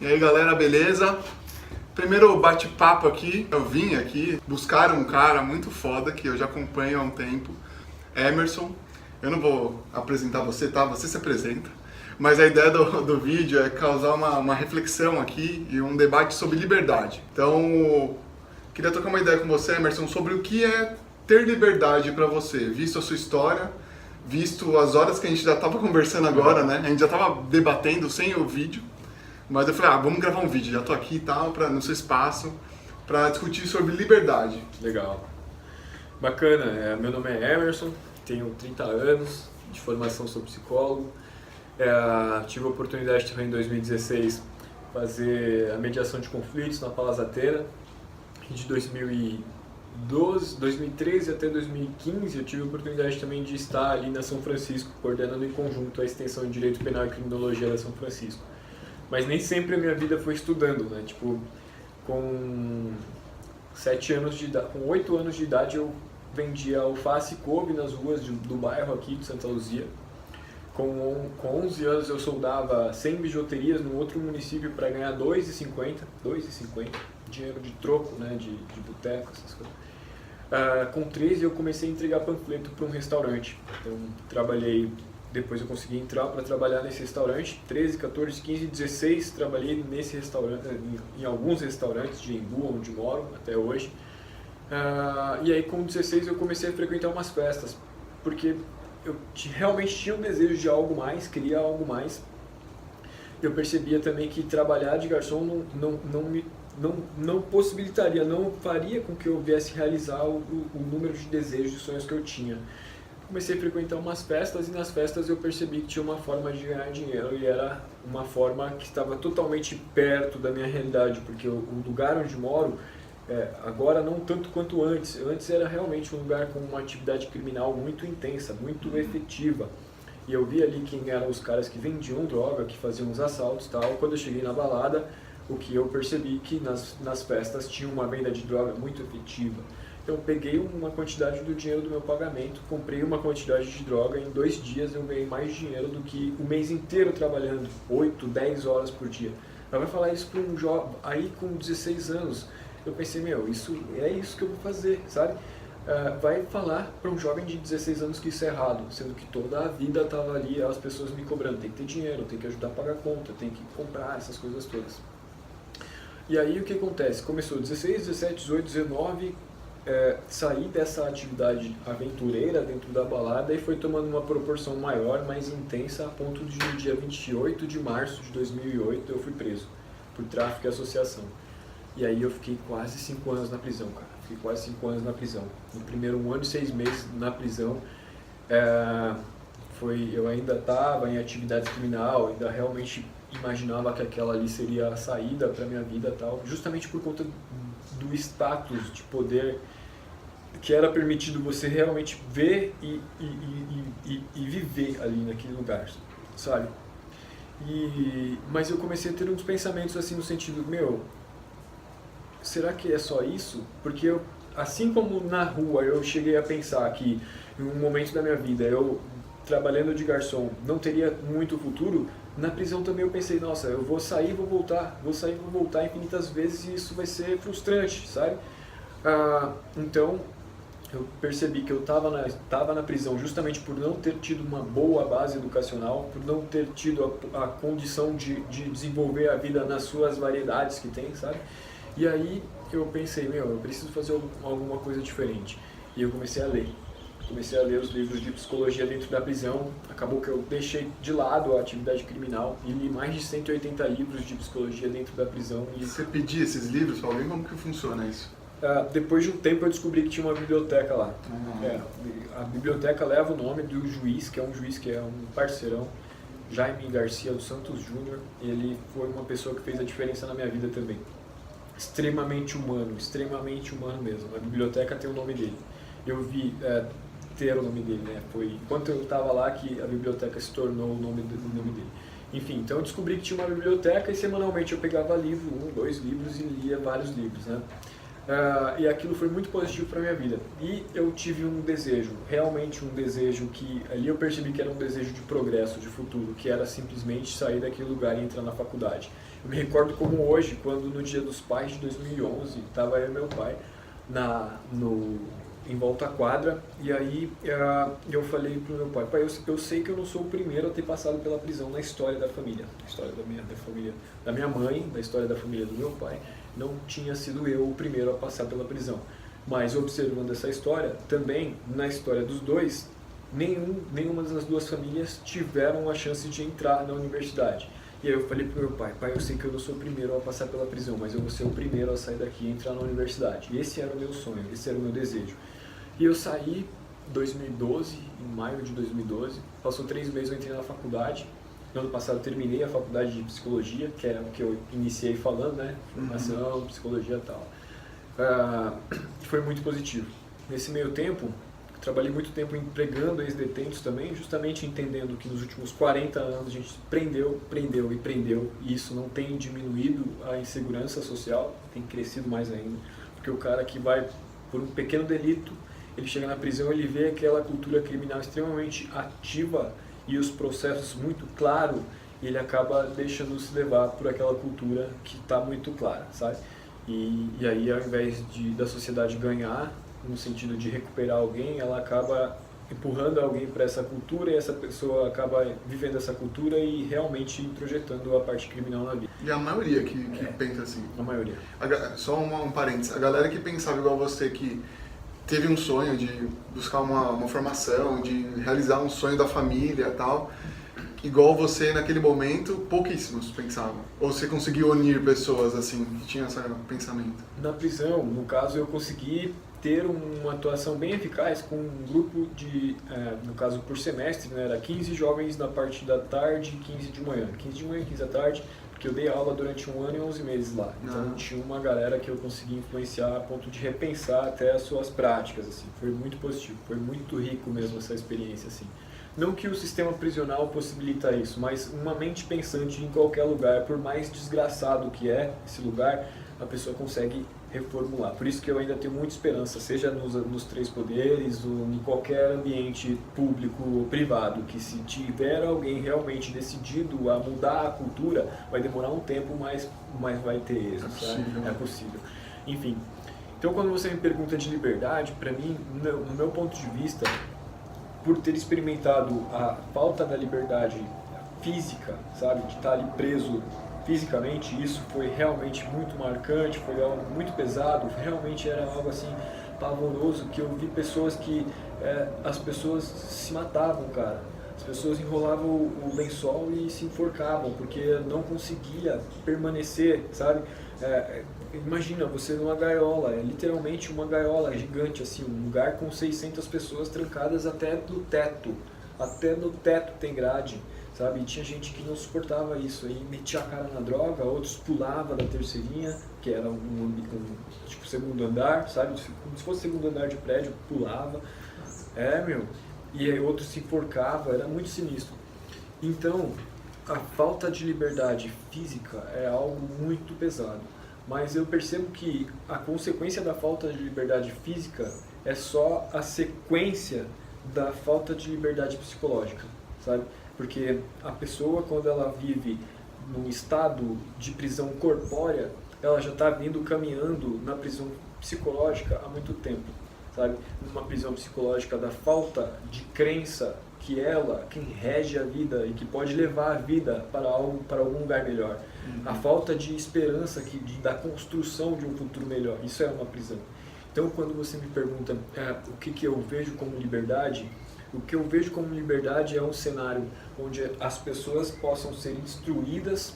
E aí galera, beleza? Primeiro bate-papo aqui, eu vim aqui buscar um cara muito foda que eu já acompanho há um tempo, Emerson. Eu não vou apresentar você, tá? Você se apresenta. Mas a ideia do vídeo é causar uma reflexão aqui e um debate sobre liberdade. Então, queria trocar uma ideia com você, Emerson, sobre o que é ter liberdade pra você, visto a sua história, visto as horas que a gente já tava conversando agora, né? A gente já tava debatendo sem o vídeo. Mas eu falei, vamos gravar um vídeo, já tô aqui e tal, no seu espaço, para discutir sobre liberdade. Legal. Bacana, meu nome é Emerson, tenho 30 anos, de formação sou psicólogo. Tive a oportunidade também em 2016 fazer a mediação de conflitos na Palazateira. E de 2013 até 2015 eu tive a oportunidade também de estar ali na São Francisco, coordenando em conjunto a extensão de Direito Penal e Criminologia da São Francisco. Mas nem sempre a minha vida foi estudando, né? Tipo, com 8 anos de idade eu vendia alface e couve nas ruas do bairro aqui de Santa Luzia. Com 11 anos eu soldava 100 bijuterias no outro município para ganhar R$2,50, dinheiro de troco, né? De boteco, essas coisas. Com 13 eu comecei a entregar panfleto para um restaurante. Então trabalhei. Depois eu consegui entrar para trabalhar nesse restaurante, 13, 14, 15, 16, trabalhei nesse restaurante, em alguns restaurantes de Embu, onde moro até hoje. E aí com 16 eu comecei a frequentar umas festas, porque eu realmente tinha um desejo de algo mais, queria algo mais. Eu percebia também que trabalhar de garçom não possibilitaria, não faria com que eu viesse realizar o número de desejos e sonhos que eu tinha. Comecei a frequentar umas festas e nas festas eu percebi que tinha uma forma de ganhar dinheiro e era uma forma que estava totalmente perto da minha realidade, porque o lugar onde moro, agora não tanto quanto antes era realmente um lugar com uma atividade criminal muito intensa, muito efetiva. E eu vi ali quem eram os caras que vendiam droga, que faziam os assaltos e tal. Quando eu cheguei na balada, o que eu percebi que nas festas tinha uma venda de droga muito efetiva. Então eu peguei uma quantidade do dinheiro do meu pagamento, comprei uma quantidade de droga, em 2 dias eu ganhei mais dinheiro do que o mês inteiro trabalhando, 8, 10 horas por dia. Eu vou falar isso para um jovem, aí com 16 anos, eu pensei, isso que eu vou fazer, sabe? Vai falar para um jovem de 16 anos que isso é errado, sendo que toda a vida estava ali as pessoas me cobrando, tem que ter dinheiro, tem que ajudar a pagar conta, tem que comprar essas coisas todas. E aí o que acontece? Começou 16, 17, 18, 19... saí dessa atividade aventureira dentro da balada e foi tomando uma proporção maior, mais intensa, a ponto de no dia 28 de março de 2008 eu fui preso por tráfico e associação. E aí eu fiquei quase 5 anos na prisão, cara. Fiquei quase 5 anos na prisão. No primeiro 1 ano e 6 meses na prisão, eu ainda estava em atividade criminal, ainda realmente imaginava que aquela ali seria a saída para minha vida e tal, justamente por conta do status de poder que era permitido você realmente ver e viver ali naquele lugar, sabe? Mas eu comecei a ter uns pensamentos assim no sentido, será que é só isso? Porque assim como na rua eu cheguei a pensar que em um momento da minha vida eu trabalhando de garçom não teria muito futuro, na prisão também eu pensei, nossa, eu vou sair e vou voltar infinitas vezes e isso vai ser frustrante, sabe? Então eu percebi que eu estava na prisão justamente por não ter tido uma boa base educacional, por não ter tido a condição de desenvolver a vida nas suas variedades que tem, sabe? E aí eu pensei, eu preciso fazer alguma coisa diferente. E eu comecei a ler. Comecei a ler os livros de psicologia dentro da prisão. Acabou que eu deixei de lado a atividade criminal e li mais de 180 livros de psicologia dentro da prisão. E você pedia esses livros para alguém? Como que funciona isso? Depois de um tempo eu descobri que tinha uma biblioteca lá. A biblioteca leva o nome do juiz, que é um parceirão, Jaime Garcia dos Santos Júnior. Ele foi uma pessoa que fez a diferença na minha vida também. Extremamente humano mesmo. A biblioteca tem o nome dele. Eu vi ter o nome dele, né? Foi enquanto eu estava lá que a biblioteca se tornou o nome dele. Enfim, então eu descobri que tinha uma biblioteca e semanalmente eu pegava 1, 2 livros e lia vários livros, né? E aquilo foi muito positivo para minha vida. E eu tive um desejo, realmente um desejo que ali eu percebi que era um desejo de progresso, de futuro, que era simplesmente sair daquele lugar e entrar na faculdade. Eu me recordo como hoje, quando no Dia dos Pais de 2011, estava eu e meu pai em volta à quadra, e aí eu falei pro meu pai, eu sei que eu não sou o primeiro a ter passado pela prisão na história da família, na história da família da minha mãe, na história da família do meu pai, não tinha sido eu o primeiro a passar pela prisão. Mas observando essa história, também na história dos dois, nenhuma das duas famílias tiveram a chance de entrar na universidade. E aí eu falei pro meu pai, eu sei que eu não sou o primeiro a passar pela prisão, mas eu vou ser o primeiro a sair daqui e entrar na universidade. E esse era o meu sonho, esse era o meu desejo. E eu saí em 2012, em maio de 2012, passou 3 meses eu entrei na faculdade. No ano passado eu terminei a faculdade de psicologia, que era o que eu iniciei falando, né? Formação, psicologia e tal. Foi muito positivo. Nesse meio tempo, trabalhei muito tempo empregando ex-detentos também, justamente entendendo que nos últimos 40 anos a gente prendeu, e isso não tem diminuído a insegurança social, tem crescido mais ainda, porque o cara que vai por um pequeno delito, ele chega na prisão, ele vê aquela cultura criminal extremamente ativa e os processos muito claros, e ele acaba deixando se levar por aquela cultura que está muito clara, sabe? E aí, ao invés da sociedade ganhar, no sentido de recuperar alguém, ela acaba empurrando alguém para essa cultura, e essa pessoa acaba vivendo essa cultura e realmente introjetando a parte criminal na vida. E a maioria que pensa assim? A maioria. Só um parênteses, a galera que pensava igual você, que teve um sonho de buscar uma formação, de realizar um sonho da família e tal, igual você naquele momento, pouquíssimos pensavam. Ou você conseguiu unir pessoas assim, que tinham esse pensamento? Na prisão, no caso, eu consegui ter uma atuação bem eficaz com um grupo de, no caso por semestre, né, era 15 jovens na parte da tarde e 15 de manhã. 15 de manhã e 15 da tarde, porque eu dei aula durante 1 ano e 11 meses lá. Então tinha uma galera que eu consegui influenciar a ponto de repensar até as suas práticas, assim. Foi muito positivo, foi muito rico mesmo essa experiência, assim. Não que o sistema prisional possibilita isso, mas uma mente pensante em qualquer lugar, por mais desgraçado que é esse lugar, a pessoa consegue reformular. Por isso que eu ainda tenho muita esperança, seja nos 3 poderes, ou em qualquer ambiente público ou privado, que se tiver alguém realmente decidido a mudar a cultura, vai demorar um tempo, mas vai ter êxito, sabe? É possível. Enfim, então quando você me pergunta de liberdade, para mim, no meu ponto de vista, por ter experimentado a falta da liberdade física, sabe, de estar ali preso fisicamente, isso foi realmente muito marcante, foi algo muito pesado, realmente era algo assim pavoroso, que eu vi pessoas que as pessoas se matavam, cara. As pessoas enrolavam o lençol e se enforcavam, porque não conseguia permanecer, sabe? Imagina, você numa gaiola, é literalmente uma gaiola gigante, assim, um lugar com 600 pessoas trancadas até no teto. Até no teto tem grade, sabe? E tinha gente que não suportava isso, aí metia a cara na droga, outros pulavam da terceirinha, que era tipo segundo andar, sabe? Como se fosse segundo andar de prédio, pulava. E aí outros se enforcavam, era muito sinistro. Então, a falta de liberdade física é algo muito pesado. Mas eu percebo que a consequência da falta de liberdade física é só a sequência da falta de liberdade psicológica, sabe? Porque a pessoa, quando ela vive num estado de prisão corpórea, ela já está caminhando na prisão psicológica há muito tempo, sabe? Numa prisão psicológica da falta de crença que quem rege a vida e que pode levar a vida para algum lugar melhor. A falta de esperança da construção de um futuro melhor, isso é uma prisão. Então, quando você me pergunta o que eu vejo como liberdade, o que eu vejo como liberdade é um cenário onde as pessoas possam ser instruídas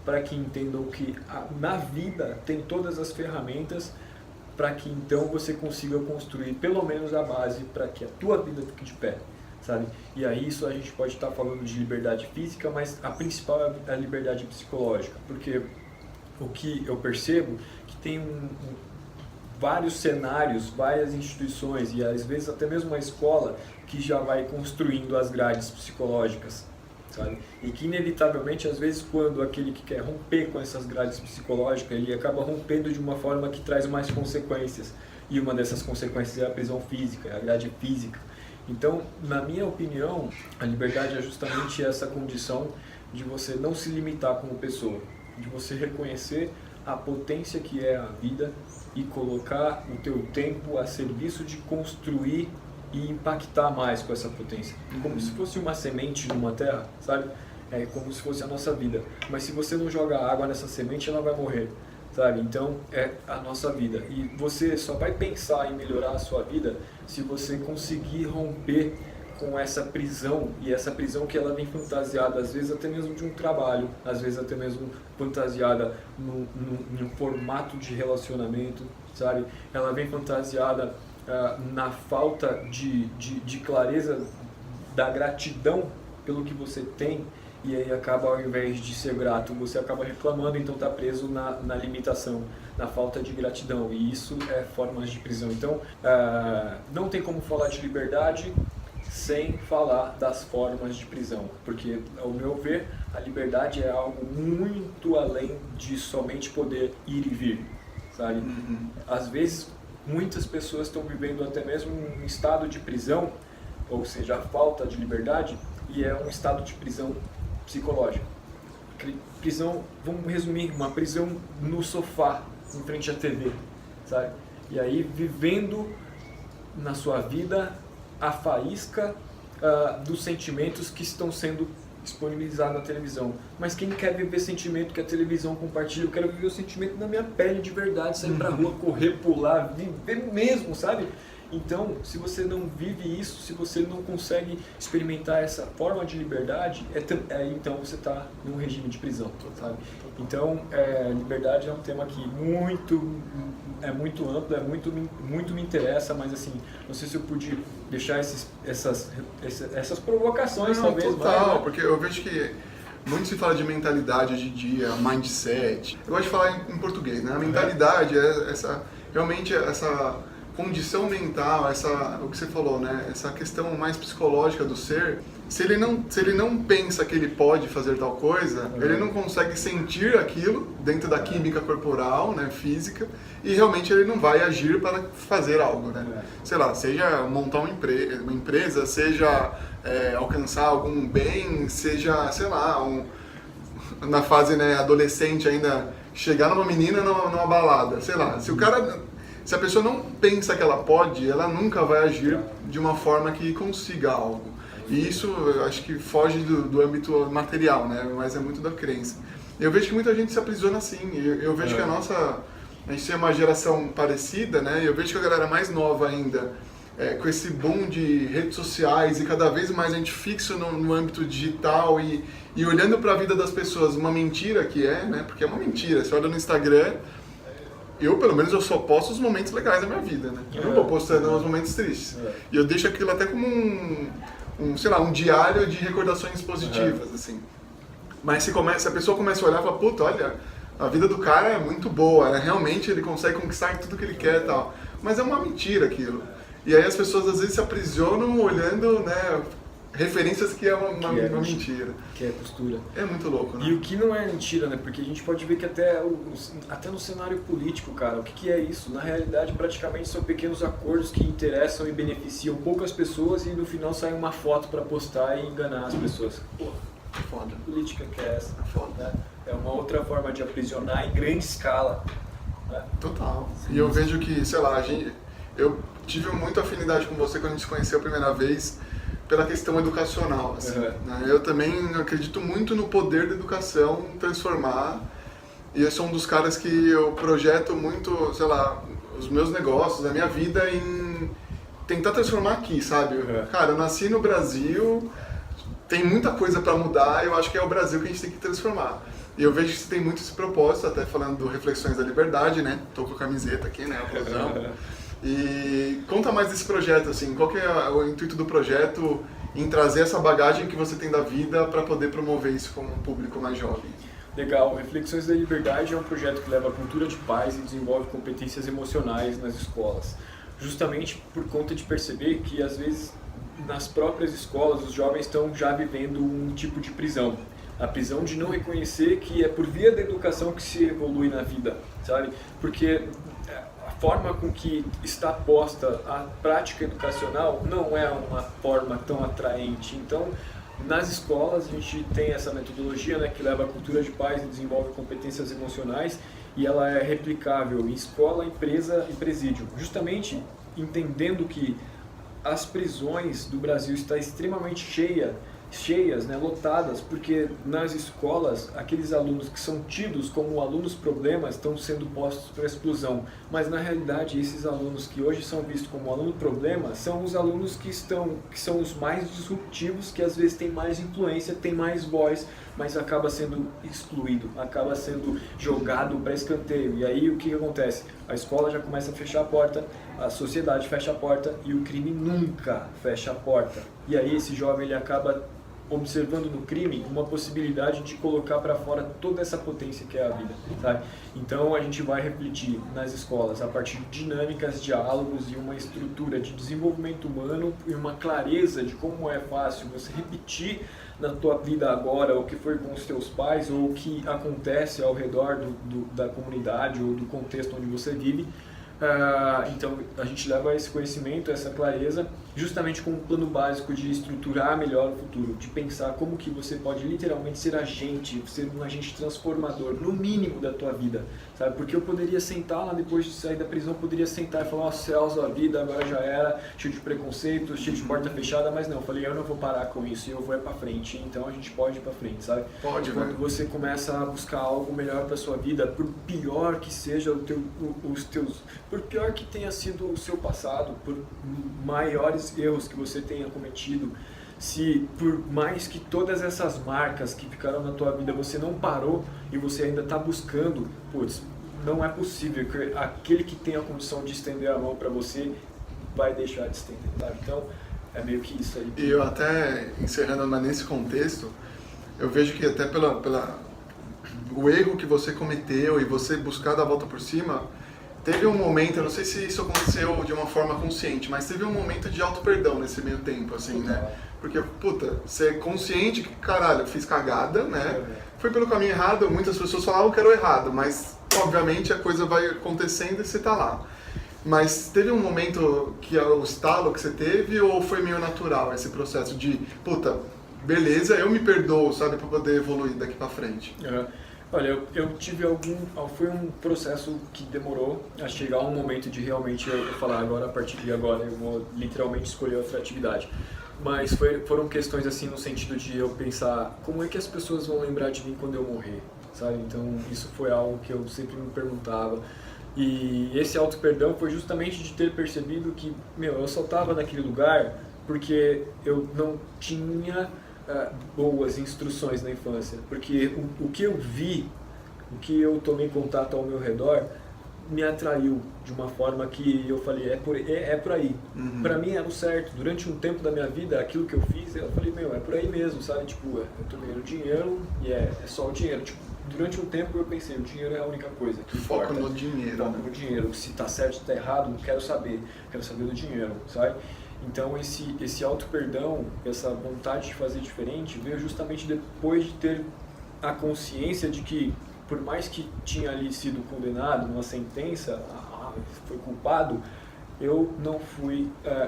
para que entendam que na vida tem todas as ferramentas para que então você consiga construir pelo menos a base para que a tua vida fique de pé, sabe? E aí isso a gente pode estar falando de liberdade física, mas a principal é a liberdade psicológica, porque o que eu percebo que tem vários cenários, várias instituições e às vezes até mesmo uma escola que já vai construindo as grades psicológicas sabe? E que inevitavelmente, às vezes, quando aquele que quer romper com essas grades psicológicas, ele acaba rompendo de uma forma que traz mais consequências. E uma dessas consequências é a prisão física, é a grade física. Então, na minha opinião, a liberdade é justamente essa condição de você não se limitar como pessoa, de você reconhecer a potência que é a vida e colocar o teu tempo a serviço de construir e impactar mais com essa potência. Como se fosse uma semente numa terra, sabe? É como se fosse a nossa vida. Mas se você não joga água nessa semente, ela vai morrer, sabe? Então é a nossa vida. E você só vai pensar em melhorar a sua vida se você conseguir romper com essa prisão, e essa prisão que ela vem fantasiada, às vezes até mesmo de um trabalho, às vezes até mesmo fantasiada num formato de relacionamento, sabe? Ela vem fantasiada na falta de clareza da gratidão pelo que você tem, e aí acaba, ao invés de ser grato, você acaba reclamando, então está preso na limitação, na falta de gratidão, e isso é formas de prisão. Então, não tem como falar de liberdade sem falar das formas de prisão, porque, ao meu ver, a liberdade é algo muito além de somente poder ir e vir, sabe? Às vezes, muitas pessoas estão vivendo até mesmo um estado de prisão, ou seja, a falta de liberdade, e é um estado de prisão psicológico. Prisão, vamos resumir, uma prisão no sofá, em frente à TV, sabe? E aí, vivendo na sua vida a faísca dos sentimentos que estão sendo disponibilizados na televisão. Mas quem quer viver sentimento que a televisão compartilha? Eu quero viver o sentimento na minha pele de verdade, sair pra rua, correr, pular, viver mesmo, sabe? Então, se você não vive isso, se você não consegue experimentar essa forma de liberdade, então você está num regime de prisão, sabe? Então, liberdade é um tema que é muito amplo, muito me interessa, mas assim, não sei se eu pude deixar essas provocações, não, talvez. Total, mais, né? porque eu vejo que muito se fala de mentalidade hoje em dia, mindset. Eu gosto de falar em português, né? A mentalidade é realmente essa condição mental, o que você falou, né? Essa questão mais psicológica do ser. Se ele não pensa que ele pode fazer tal coisa, ele não consegue sentir aquilo dentro da química corporal, né, física, e realmente ele não vai agir para fazer algo, né? Sei lá, seja montar uma empresa, seja alcançar algum bem, seja, sei lá, na fase, né, adolescente ainda, chegar numa menina numa balada, sei lá. Se a pessoa não pensa que ela pode, ela nunca vai agir de uma forma que consiga algo. E isso, eu acho que foge do âmbito material, né? Mas é muito da crença. Eu vejo que muita gente se aprisiona assim. Eu vejo que a gente tem uma geração parecida, né? E eu vejo que a galera mais nova ainda, com esse boom de redes sociais, e cada vez mais a gente fixo no âmbito digital e olhando para a vida das pessoas, uma mentira que né? Porque é uma mentira. Você olha no Instagram, pelo menos, eu só posto os momentos legais da minha vida, né? Eu não vou postando os momentos tristes. E eu deixo aquilo até como sei lá, um diário de recordações positivas, assim. Mas se a pessoa começa a olhar e fala, puta, olha, a vida do cara é muito boa, né? Realmente ele consegue conquistar tudo que ele quer e tal. Mas é uma mentira aquilo. E aí as pessoas às vezes se aprisionam olhando, né, referências que é uma mentira. Que é postura. É muito louco, né? E o que não é mentira, né? Porque a gente pode ver que até no cenário político, cara, o que é isso? Na realidade, praticamente são pequenos acordos que interessam e beneficiam poucas pessoas, e no final sai uma foto pra postar e enganar as pessoas. Pô, foda. Política que é essa? Foda. Né? É uma outra forma de aprisionar em grande escala. Né? Total. E eu vejo que, sei lá, eu tive muita afinidade com você quando a gente se conheceu a primeira vez, pela questão educacional, assim, né? Eu também acredito muito no poder da educação transformar, e eu sou um dos caras que eu projeto muito, sei lá, os meus negócios, a minha vida em tentar transformar aqui, sabe? Cara, eu nasci no Brasil, tem muita coisa para mudar, eu acho que é o Brasil que a gente tem que transformar. E eu vejo que você tem muito esse propósito, até falando do Reflexões da Liberdade, né? Tô com a camiseta aqui, né? E conta mais desse projeto, assim, qual que é o intuito do projeto em trazer essa bagagem que você tem da vida para poder promover isso com um público mais jovem? Legal, Reflexões da Liberdade é um projeto que leva a cultura de paz e desenvolve competências emocionais nas escolas, justamente por conta de perceber que às vezes nas próprias escolas os jovens estão já vivendo um tipo de prisão. A prisão de não reconhecer que é por via da educação que se evolui na vida, sabe? Porque a forma com que está posta a prática educacional não é uma forma tão atraente. Então, nas escolas a gente tem essa metodologia, né, que leva a cultura de paz e desenvolve competências emocionais, e ela é replicável em escola, empresa e presídio. Justamente entendendo que as prisões do Brasil estão extremamente cheias, né, lotadas, porque nas escolas aqueles alunos que são tidos como alunos problemas estão sendo postos para exclusão, mas na realidade esses alunos que hoje são vistos como aluno problema são os alunos que são os mais disruptivos, que às vezes têm mais influência, têm mais voz, mas acaba sendo excluído, acaba sendo jogado para escanteio. E aí o que acontece? A escola já começa a fechar a porta, a sociedade fecha a porta e o crime nunca fecha a porta. E aí esse jovem ele acaba observando no crime uma possibilidade de colocar para fora toda essa potência que é a vida, sabe? Então a gente vai refletir nas escolas a partir de dinâmicas, diálogos e uma estrutura de desenvolvimento humano e uma clareza de como é fácil você repetir na tua vida agora o que foi com os teus pais ou o que acontece ao redor da comunidade ou do contexto onde você vive. Então a gente leva esse conhecimento, essa clareza, justamente com um plano básico de estruturar melhor o futuro, de pensar como que você pode literalmente ser um agente transformador, no mínimo da tua vida, sabe? Porque eu poderia sentar lá depois de sair da prisão, poderia sentar e falar, nossa, céus, a vida agora já era, cheio de preconceito, cheio de porta fechada, mas não, eu falei, eu não vou parar com isso, eu vou para frente, então a gente pode ir para frente, sabe? Pode, quando você começa a buscar algo melhor para sua vida, por pior que seja por pior que tenha sido o seu passado, por maiores erros que você tenha cometido, se por mais que todas essas marcas que ficaram na tua vida você não parou e você ainda está buscando, putz, não é possível que aquele que tem a condição de estender a mão para você vai deixar de estender, tá? Então é meio que isso aí. E eu até, encerrando nesse contexto, eu vejo que até o erro que você cometeu e você buscar dar a volta por cima, teve um momento, eu não sei se isso aconteceu de uma forma consciente, mas teve um momento de auto-perdão nesse meio tempo, assim, né? Porque, puta, você é consciente que, caralho, eu fiz cagada, né? Foi pelo caminho errado, muitas pessoas falavam que era o errado, mas, obviamente, a coisa vai acontecendo e você tá lá. Mas teve um momento que é o estalo que você teve ou foi meio natural esse processo de, puta, beleza, eu me perdoo, sabe, pra poder evoluir daqui pra frente? Olha, eu tive foi um processo que demorou a chegar um momento de realmente eu falar agora, a partir de agora, eu vou literalmente escolher outra atividade. Mas foram questões assim no sentido de eu pensar, como é que as pessoas vão lembrar de mim quando eu morrer, sabe? Então isso foi algo que eu sempre me perguntava. E esse auto-perdão foi justamente de ter percebido que, eu só estava naquele lugar porque eu não tinha boas instruções na infância, porque o que eu vi, o que eu tomei contato ao meu redor, me atraiu de uma forma que eu falei, é por aí. Uhum. Pra mim era o certo. Durante um tempo da minha vida, aquilo que eu fiz, eu falei, é por aí mesmo, sabe? Tipo, eu tô ganhando dinheiro e é só o dinheiro. Tipo, durante um tempo eu pensei, o dinheiro é a única coisa que importa. Foco no dinheiro. Foco no dinheiro. Se tá certo, se tá errado, não quero saber. Quero saber do dinheiro, sabe? Então esse auto-perdão, essa vontade de fazer diferente, veio justamente depois de ter a consciência de que, por mais que tinha ali sido condenado numa sentença, foi culpado, eu não fui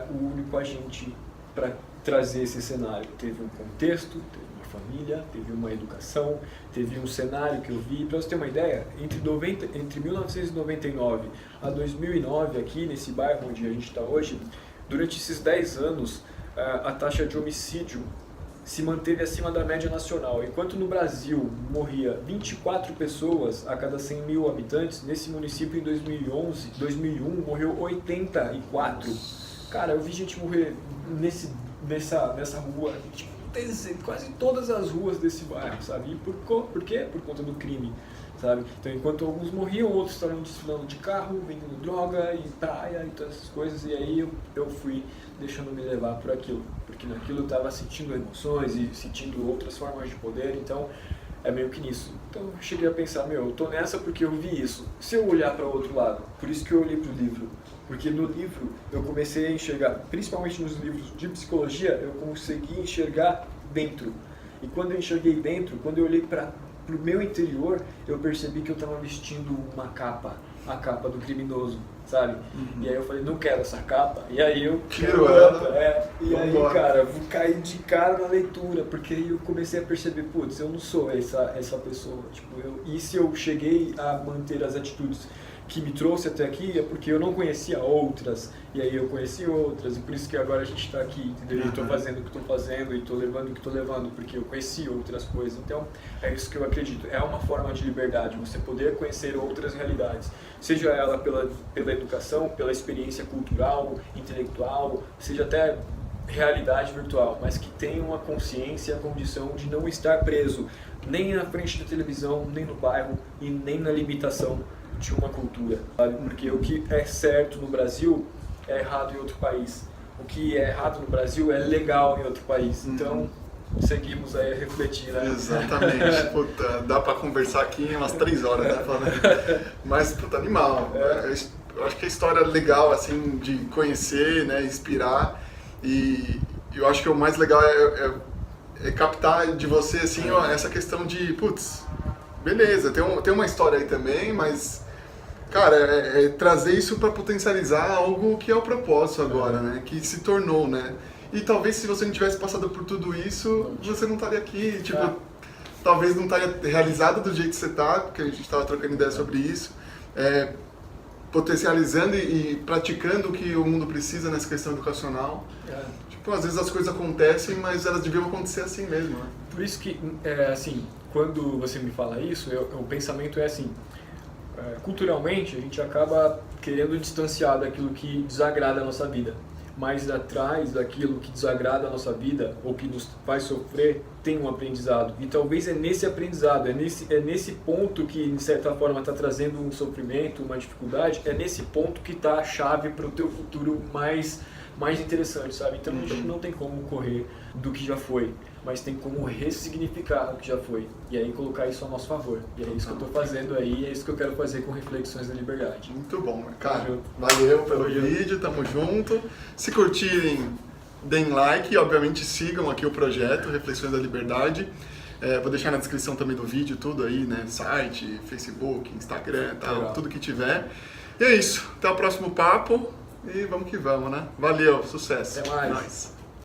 o único agente para trazer esse cenário. Teve um contexto, teve uma família, teve uma educação, teve um cenário que eu vi. Para você ter uma ideia, entre 1999 a 2009, aqui nesse bairro onde a gente está hoje, durante esses 10 anos, a taxa de homicídio se manteve acima da média nacional. Enquanto no Brasil morria 24 pessoas a cada 100 mil habitantes, nesse município em 2001 morreu 84. Cara, eu vi gente morrer nessa rua, tipo, quase todas as ruas desse bairro, sabe? E por quê? Por conta do crime, sabe? Então, enquanto alguns morriam, outros estavam desfilando de carro, vendendo droga e praia e todas essas coisas, e aí eu fui deixando me levar por aquilo, porque naquilo eu estava sentindo emoções e sentindo outras formas de poder, então é meio que nisso. Então eu cheguei a pensar, eu tô nessa porque eu vi isso. Se eu olhar para o outro lado, por isso que eu olhei pro livro, Porque no livro eu comecei a enxergar, principalmente nos livros de psicologia, eu consegui enxergar dentro. E quando eu enxerguei dentro, quando eu olhei para o meu interior, eu percebi que eu estava vestindo uma capa, a capa do criminoso, sabe? E aí eu falei, não quero essa capa. E aí eu tirou ela. E aí, cara, eu caí de cara na leitura, porque aí eu comecei a perceber, putz, eu não sou essa pessoa. Tipo, e se eu cheguei a manter as atitudes que me trouxe até aqui, é porque eu não conhecia outras, e aí eu conheci outras, e por isso que agora a gente está aqui, entendeu? E estou fazendo o que estou fazendo, e estou levando o que estou levando, porque eu conheci outras coisas. Então, é isso que eu acredito. É uma forma de liberdade, você poder conhecer outras realidades, seja ela pela educação, pela experiência cultural, intelectual, seja até realidade virtual, mas que tenha uma consciência e a condição de não estar preso nem na frente da televisão, nem no bairro, e nem na limitação de uma cultura, sabe? Porque o que é certo no Brasil é errado em outro país. O que é errado no Brasil é legal em outro país. Então, seguimos aí a refletir, né? Exatamente. Puta, dá pra conversar aqui umas 3 horas, né? Mas, puta, animal. Eu acho que a história é legal, assim, de conhecer, né? Inspirar. E eu acho que o mais legal é captar de você, assim, essa questão de, putz, beleza, tem uma história aí também, mas... Cara, é trazer isso para potencializar algo que é o propósito agora, né? Que se tornou, né? E talvez se você não tivesse passado por tudo isso, você não estaria aqui, tipo, talvez não estaria realizado do jeito que você está, porque a gente estava trocando ideia sobre isso, potencializando e praticando o que o mundo precisa nessa questão educacional. Tipo, às vezes as coisas acontecem, mas elas deviam acontecer assim mesmo, né? Por isso que, assim, quando você me fala isso, o pensamento é assim... culturalmente a gente acaba querendo distanciar daquilo que desagrada a nossa vida, mas atrás daquilo que desagrada a nossa vida ou que nos faz sofrer tem um aprendizado, e talvez é nesse aprendizado, é nesse ponto que de certa forma está trazendo um sofrimento, uma dificuldade, é nesse ponto que está a chave para o teu futuro mais interessante, sabe? Então a gente não tem como correr do que já foi, mas tem como ressignificar o que já foi, e aí colocar isso a nosso favor. E é isso que eu estou fazendo aí, é isso que eu quero fazer com Reflexões da Liberdade. Muito bom, cara. Valeu pelo vídeo, tamo junto. Se curtirem, deem like e obviamente sigam aqui o projeto Reflexões da Liberdade. Vou deixar na descrição também do vídeo tudo aí, né? Site, Facebook, Instagram, tal, tudo que tiver. E é isso, até o próximo papo e vamos que vamos, né? Valeu, sucesso. Até mais. Nice.